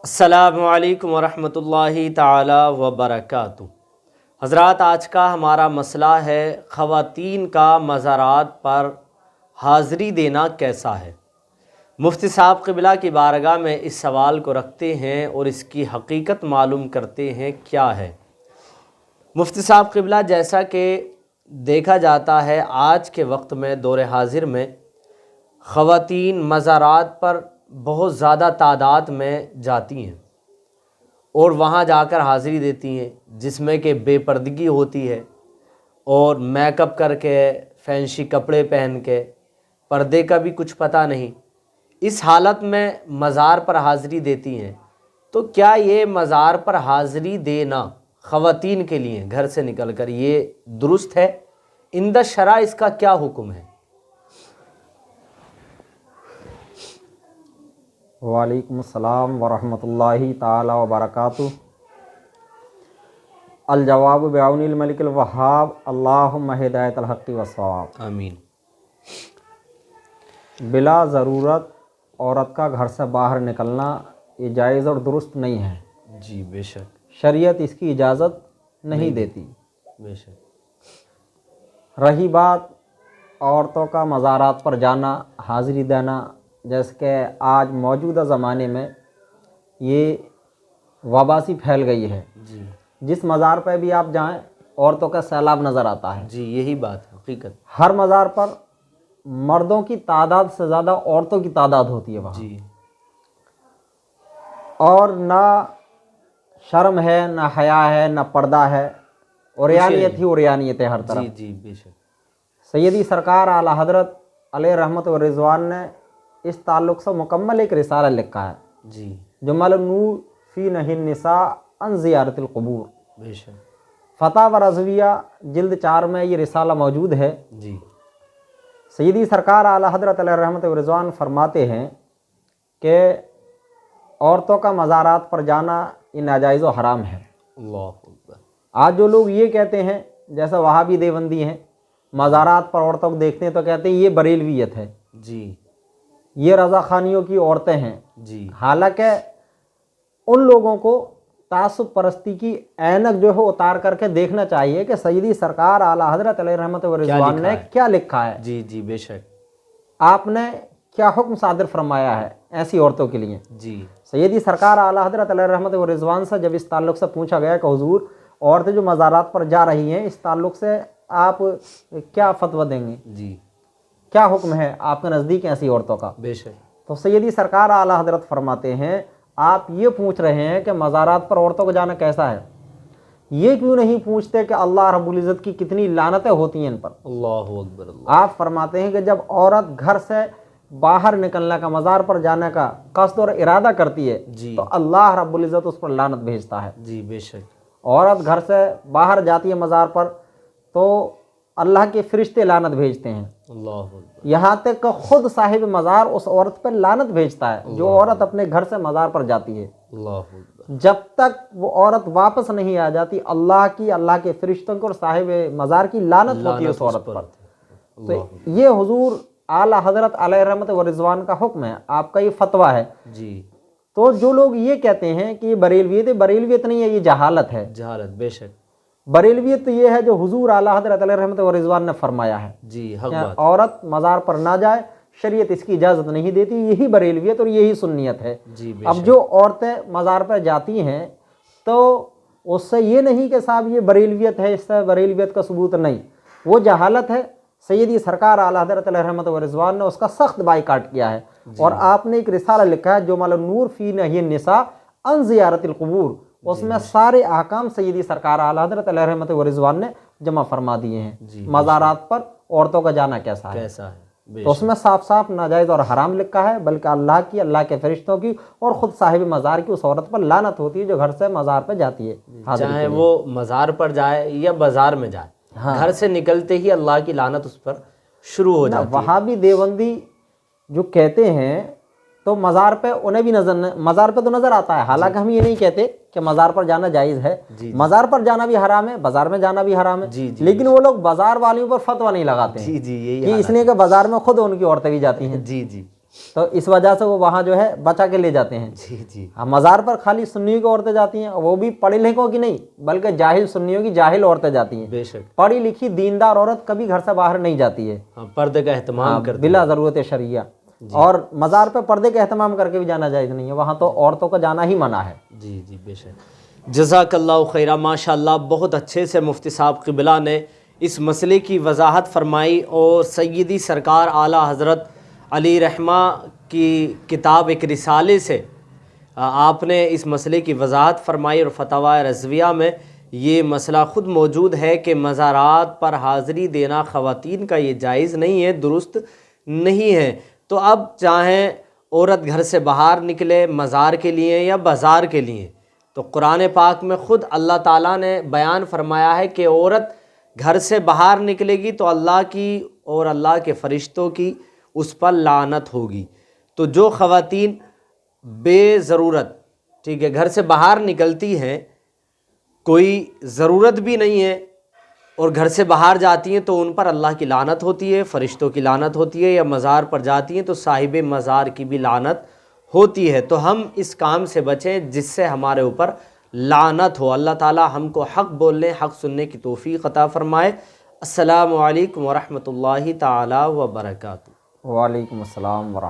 السلام علیکم ورحمۃ اللہ تعالی وبرکاتہ۔ حضرات، آج کا ہمارا مسئلہ ہے خواتین کا مزارات پر حاضری دینا کیسا ہے۔ مفتی صاحب قبلہ کی بارگاہ میں اس سوال کو رکھتے ہیں اور اس کی حقیقت معلوم کرتے ہیں کیا ہے۔ مفتی صاحب قبلہ، جیسا کہ دیکھا جاتا ہے آج کے وقت میں دور حاضر میں خواتین مزارات پر بہت زیادہ تعداد میں جاتی ہیں اور وہاں جا کر حاضری دیتی ہیں، جس میں کہ بے پردگی ہوتی ہے اور میک اپ کر کے، فینسی کپڑے پہن کے، پردے کا بھی کچھ پتہ نہیں، اس حالت میں مزار پر حاضری دیتی ہیں۔ تو کیا یہ مزار پر حاضری دینا خواتین کے لیے گھر سے نکل کر یہ درست ہے؟ عند الشرع اس کا کیا حکم ہے؟ وعلیکم السلام ورحمۃ اللہ تعالی وبرکاتہ۔ الجواب بعون الملک الوہاب، اللہم ہدایت الحق والصواب۔ آمین۔ بلا ضرورت عورت کا گھر سے باہر نکلنا یہ جائز اور درست نہیں ہے۔ جی بے شک، شریعت اس کی اجازت نہیں دیتی۔ بے شک۔ رہی بات عورتوں کا مزارات پر جانا، حاضری دینا، جیسے کہ آج موجودہ زمانے میں یہ وبا سی پھیل گئی ہے، جی جس مزار پہ بھی آپ جائیں عورتوں کا سیلاب نظر آتا ہے۔ جی، یہی بات ہے حقیقت۔ ہر مزار پر مردوں کی تعداد سے زیادہ عورتوں کی تعداد ہوتی ہے وہاں، جی اور نہ شرم ہے، نہ حیا ہے، نہ پردہ ہے، عریانیت ہی عریانیت ہے ہر طرف۔ جی جی بے شک۔ سیدی سرکار اعلیٰ حضرت علیہ رحمت و رضوان نے اس تعلق سے مکمل ایک رسالہ لکھا ہے، جی جو نور فی نہی النساء عن زیارت القبور۔ بے شک۔ فتاوی رضویہ جلد 4 میں یہ رسالہ موجود ہے۔ جی سیدی سرکار اعلیٰ حضرت علیہ رحمت و رضوان فرماتے ہیں کہ عورتوں کا مزارات پر جانا یہ ناجائز و حرام ہے۔ اللہ اکبر۔ آج جو لوگ یہ کہتے ہیں، جیسے وہابی دیوبندی ہیں، مزارات پر عورتوں کو دیکھتے ہیں تو کہتے ہیں یہ بریلویت ہے، جی یہ رضا خانیوں کی عورتیں ہیں۔ جی حالانکہ ان لوگوں کو تعصب پرستی کی اینک جو ہے اتار کر کے دیکھنا چاہیے کہ سیدی سرکار اعلیٰ حضرت علیہ رحمت و رضوان نے کیا لکھا ہے، جی جی بے شک۔ آپ نے کیا حکم صادر فرمایا ہے ایسی عورتوں کے لیے۔ جی سیدی سرکار اعلیٰ حضرت علیہ رحمت و رضوان سے جب اس تعلق سے پوچھا گیا کہ حضور عورتیں جو مزارات پر جا رہی ہیں، اس تعلق سے آپ کیا فتویٰ دیں گے، جی کیا حکم ہے آپ کے نزدیک ایسی عورتوں کا؟ بے شک۔ تو سیدی سرکار اعلیٰ حضرت فرماتے ہیں آپ یہ پوچھ رہے ہیں کہ مزارات پر عورتوں کو جانا کیسا ہے، یہ کیوں نہیں پوچھتے کہ اللہ رب العزت کی کتنی لعنتیں ہوتی ہیں ان پر۔ اللہ اکبر۔ اللہ۔ آپ فرماتے ہیں کہ جب عورت گھر سے باہر نکلنے کا، مزار پر جانے کا قصد اور ارادہ کرتی ہے جی تو اللہ رب العزت اس پر لعنت بھیجتا ہے۔ جی بے شک۔ عورت گھر سے باہر جاتی ہے مزار پر تو اللہ کے فرشتے لعنت بھیجتے ہیں، اللہ اکبر۔ یہاں تک کہ خود صاحب مزار اس عورت پر لعنت بھیجتا ہے جو عورت اپنے گھر سے مزار پر جاتی ہے۔ اللہ اکبر۔ جب تک وہ عورت واپس نہیں آ جاتی اللہ کی، اللہ کے فرشتوں کو اور صاحب مزار کی لعنت ہوتی ہے اس عورت پر۔ تو یہ حضور اعلیٰ حضرت علیہ رحمت و رضوان کا حکم ہے، آپ کا یہ فتویٰ ہے۔ جی تو جو لوگ یہ کہتے ہیں کہ یہ بریلویت ہے، بریلویت نہیں ہے، یہ جہالت ہے۔ جہالت، بے شک۔ بریلویت یہ ہے جو حضور اعلیٰ حضرت علیہ رحمت و رضوان نے فرمایا ہے، جی حق بات۔ عورت مزار پر نہ جائے، شریعت اس کی اجازت نہیں دیتی، یہی بریلویت اور یہی سنیت ہے۔ جی بے اب شک۔ جو عورتیں مزار پر جاتی ہیں تو اس سے یہ نہیں کہ صاحب یہ بریلویت ہے، اس سے بریلویت کا ثبوت نہیں، وہ جہالت ہے۔ سیدی سرکار اعلیٰ حضرت علیہ رحمت و رضوان نے اس کا سخت بائیکاٹ کیا ہے، اور آپ نے ایک رسالہ لکھا ہے جو نور فی نہی النساء عن زیارت القبور، اس میں سارے احکام سیدی سرکار اعلیٰ حضرت علیہ رحمت و رضوان نے جمع فرما دیے ہیں۔ مزارات پر عورتوں کا جانا کیسا ہے، کیسا ہے، تو اس میں صاف صاف ناجائز اور حرام لکھا ہے، بلکہ اللہ کی، اللہ کے فرشتوں کی اور خود صاحب مزار کی اس عورت پر لعنت ہوتی ہے جو گھر سے مزار پہ جاتی ہے۔ چاہے وہ مزار پر جائے یا بازار میں جائے، گھر سے نکلتے ہی اللہ کی لعنت اس پر شروع ہو جاتی ہے۔ وہابی دیوبندی جو کہتے ہیں تو مزار پہ انہیں بھی مزار پہ تو نظر آتا ہے، حالانکہ ہم یہ نہیں کہتے کہ مزار پر جانا جائز ہے، مزار پر جانا بھی حرام ہے، بازار میں جانا بھی حرام ہے، لیکن وہ لوگ بازار والیوں پر فتویٰ نہیں لگاتے ہیں جی جی یہی کہ اس لیے کہ بازار میں خود ان کی عورتیں بھی جاتی ہیں۔ جی جی تو اس وجہ سے وہ وہاں جو ہے بچا کے لے جاتے ہیں۔ جی جی مزار پر خالی سنیوں کی عورتیں جاتی ہیں، وہ بھی پڑھے لکھوں کی نہیں بلکہ جاہل سنیوں کی جاہل عورتیں جاتی ہیں۔ بے شک، پڑھی لکھی دیندار عورت کبھی گھر سے باہر نہیں جاتی ہے ہاں، پردے کا اہتمام کرتے بلا ضرورت شرعیہ۔ اور مزار پہ پردے کا اہتمام کر کے بھی جانا جائز نہیں ہے، وہاں تو عورتوں کا جانا ہی منع ہے۔ جی جی بے شک۔ جزاک اللہ خیرہ، ماشاء اللہ بہت اچھے سے مفتی صاحب قبلہ نے اس مسئلے کی وضاحت فرمائی، اور سیدی سرکار اعلیٰ حضرت علی رحمہ کی کتاب ایک رسالے سے آپ نے اس مسئلے کی وضاحت فرمائی، اور فتاوی رضویہ میں یہ مسئلہ خود موجود ہے کہ مزارات پر حاضری دینا خواتین کا یہ جائز نہیں ہے، درست نہیں ہے۔ تو اب چاہیں عورت گھر سے باہر نکلے مزار کے لیے یا بازار کے لیے، تو قرآن پاک میں خود اللہ تعالیٰ نے بیان فرمایا ہے کہ عورت گھر سے باہر نکلے گی تو اللہ کی اور اللہ کے فرشتوں کی اس پر لعنت ہوگی۔ تو جو خواتین بے ضرورت، ٹھیک ہے، گھر سے باہر نکلتی ہیں، کوئی ضرورت بھی نہیں ہے اور گھر سے باہر جاتی ہیں، تو ان پر اللہ کی لعنت ہوتی ہے، فرشتوں کی لعنت ہوتی ہے، یا مزار پر جاتی ہیں تو صاحب مزار کی بھی لعنت ہوتی ہے۔ تو ہم اس کام سے بچیں جس سے ہمارے اوپر لعنت ہو۔ اللہ تعالی ہم کو حق بولنے، حق سننے کی توفیق عطا فرمائے۔ السلام علیکم ورحمۃ اللہ تعالی وبرکاتہ۔ وعلیکم السلام ورحمۃ اللہ۔